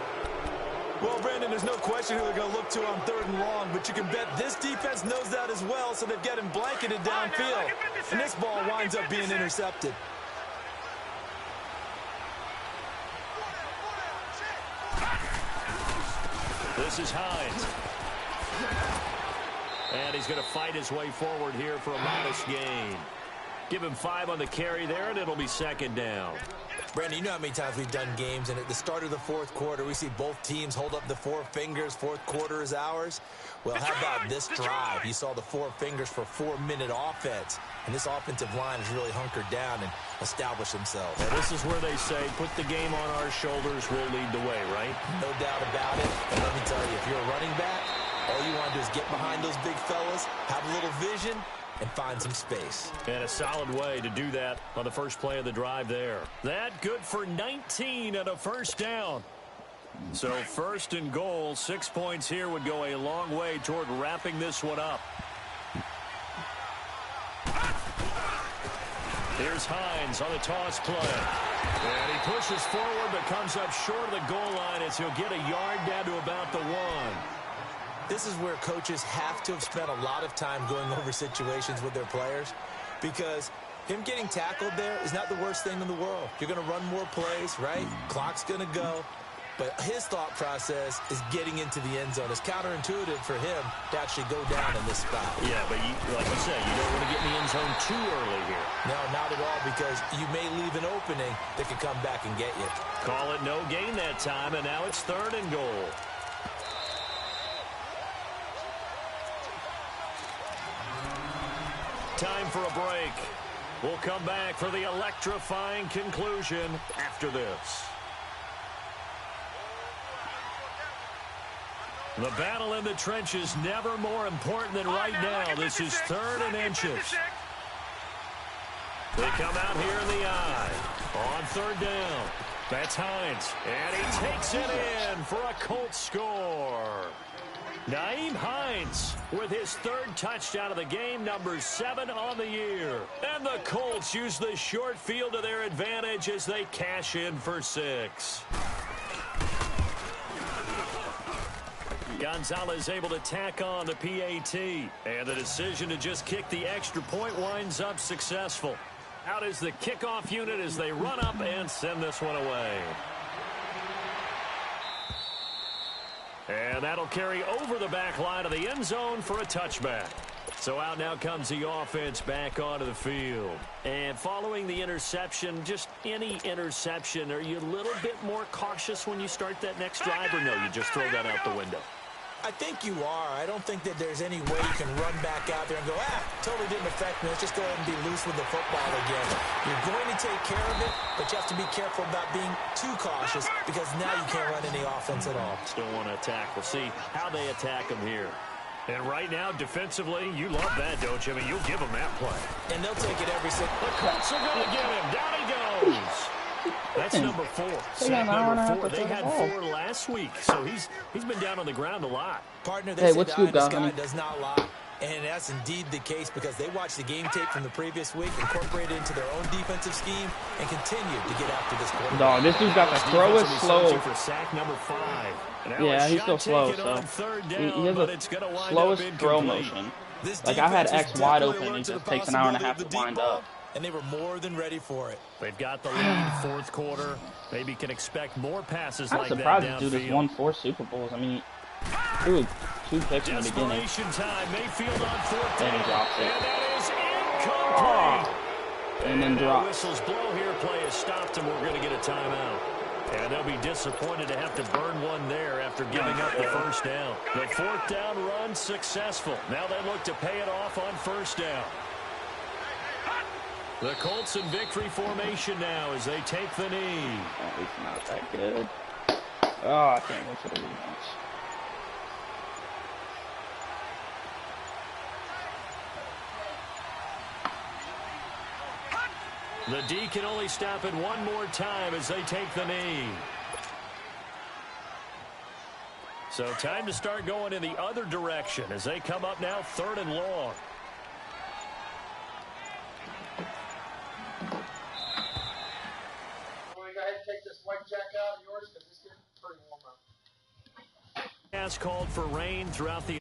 M: Well, Brandon, there's no question who they're going to look to on 3rd and long, but you can bet this defense knows that as well, so they've got him blanketed downfield. And this ball winds up being intercepted.
L: This is Hines. And he's going to fight his way forward here for a modest gain. Give him 5 on the carry there, and it'll be second down.
M: Brandon, you know how many times we've done games, and at the start of the fourth quarter, we see both teams hold up the 4 fingers, fourth quarter is ours. Well, how about this drive? You saw the 4 fingers for 4-minute offense, and this offensive line has really hunkered down and established themselves.
L: Well, this is where they say, put the game on our shoulders, we'll lead the way, right?
M: No doubt about it. And let me tell you, if you're a running back, all you want to do is get behind those big fellas, have a little vision, and find some space.
L: And a solid way to do that on the first play of the drive there. That good for 19 and a first down. So first and goal, 6 points here would go a long way toward wrapping this one up. Here's Hines on the toss play. And he pushes forward but comes up short of the goal line as he'll get a yard down to about the 1.
M: This is where coaches have to have spent a lot of time going over situations with their players, because him getting tackled there is not the worst thing in the world. You're going to run more plays, right? Clock's going to go. But his thought process is getting into the end zone. It's counterintuitive for him to actually go down in this spot.
L: Yeah, but like you said, you don't want to get in the end zone too early here.
M: No, not at all, because you may leave an opening that could come back and get you.
L: Call it no gain that time, and now it's 3rd and goal. Time for a break. We'll come back for the electrifying conclusion after this. The battle in the trenches never more important than right now. This is 3rd and inches. They come out here in the eye. On 3rd down. That's Hines. And he takes it in for a Colts score. Nyheim Hines with his 3rd touchdown of the game, number 7 on the year. And the Colts use the short field to their advantage as they cash in for 6. Gonzalez able to tack on the PAT. And the decision to just kick the extra point winds up successful. Out is the kickoff unit as they run up and send this one away. And that'll carry over the back line of the end zone for a touchback. So out now comes the offense back onto the field. And following the interception, just any interception, are you a little bit more cautious when you start that next drive, or no, you just throw that out the window?
M: I think you are. I don't think that there's any way you can run back out there and go, totally didn't affect me. Let's just go ahead and be loose with the football again. You're going to take care of it, but you have to be careful about being too cautious, because now you can't run any offense at all.
L: Still want to attack. We'll see how they attack them here. And right now, defensively, you love that, don't you? I mean, you'll give them that play.
M: And they'll take it every single.
L: The Colts are going to get him. Down he goes. That's number 4. Sack number 4. They had 4 last week, so he's been down on the ground a lot.
M: Partner, they said this guy does not lie. And that's indeed the case, because they watched the game tape from the previous week, incorporated it into their own defensive scheme, and continued to get after this quarterback.
K: Dog, this dude's got the throw is slow.
L: For sack number 5.
K: Yeah, he's still slow, so he has the slowest throw motion. Like, I had X wide open, it just takes an hour and a half to wind up.
M: And they were more than ready for it.
L: They've got the lead, 4th quarter. Maybe can expect more passes like that downfield.
K: I'm surprised this dude has won 4 Super Bowls. I mean, dude, 2 picks in the beginning.
L: Time. Mayfield on 4th down.
K: And he drops it.
L: And that is incomplete.
K: And then drops.
L: Whistles blow here. Play is stopped, and we're going to get a timeout. And they'll be disappointed to have to burn one there after giving up the first down. The 4th down run successful. Now they look to pay it off on 1st down. The Colts in victory formation now as they take the knee.
K: Oh, he's not that good. Oh, I can't wait for the rematch.
L: The D can only stop it one more time as they take the knee. So time to start going in the other direction as they come up now 3rd and long. Called for rain throughout the